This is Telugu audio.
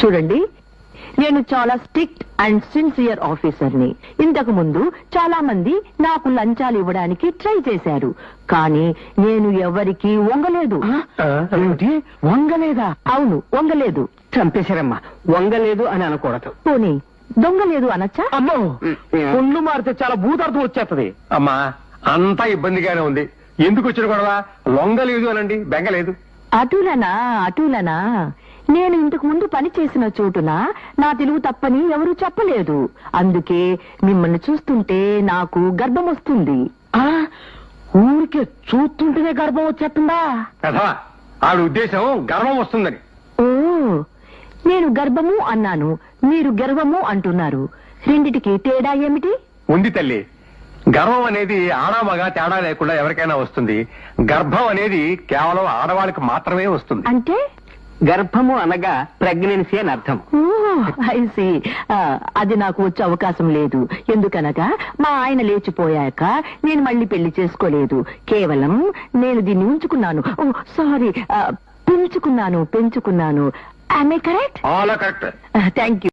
చూడండి, నేను చాలా స్ట్రిక్ట్ అండ్ సిన్సియర్ ఆఫీసర్ని. ఇంతకు ముందు చాలా మంది నాకు లంచాలు ఇవ్వడానికి ట్రై చేశారు, కానీ నేను ఎవరికీ వంగలేదు. ఏమిటి వంగలేదా? అవును, వంగలేదు. చంపేశారమ్మా. వంగలేదు అని అనకూడదు. పోనీ దొంగలేదు అనొచ్చా? అమ్మో, ఒళ్ళు మారితే చాలా భూతార్థం వచ్చేస్తది. అమ్మా, అంతా ఇబ్బందిగానే ఉంది. ఎందుకు వచ్చిన గొడవ? లొంగలేదు అనండి, బెంగలేదు. అటులనా నేను ఇంతకు ముందు పని చేసిన చోటున నా తెలుగు తప్పని ఎవరూ చెప్పలేదు. అందుకే మిమ్మల్ని చూస్తుంటే నాకు గర్భం వస్తుంది. ఊరికే చూస్తుంటేనే గర్భం వచ్చేస్తుందా? కదా ఆవిడ ఉద్దేశం గర్వం వస్తుందని. ఓ, నేను గర్భము అన్నాను, మీరు గర్వము అంటున్నారు. రెండిటికి తేడా ఏమిటి? ఉంది తల్లి. గర్వం అనేది ఆడమగ తేడా లేకుండా ఎవరికైనా వస్తుంది. గర్భం అనేది కేవలం ఆడవాళ్ళకి మాత్రమే వస్తుంది. అంటే గర్భము అనగా ప్రెగ్నెన్సీ అని అర్థం. I see. అది నాకు వచ్చే అవకాశం లేదు. ఎందుకనగా మా ఆయన లేచిపోయాక నేను మళ్ళీ పెళ్లి చేసుకోలేదు. కేవలం నేను దీన్ని ఉంచుకున్నాను. ఓ సారీ, పెంచుకున్నాను. Am I correct? All correct. Thank you.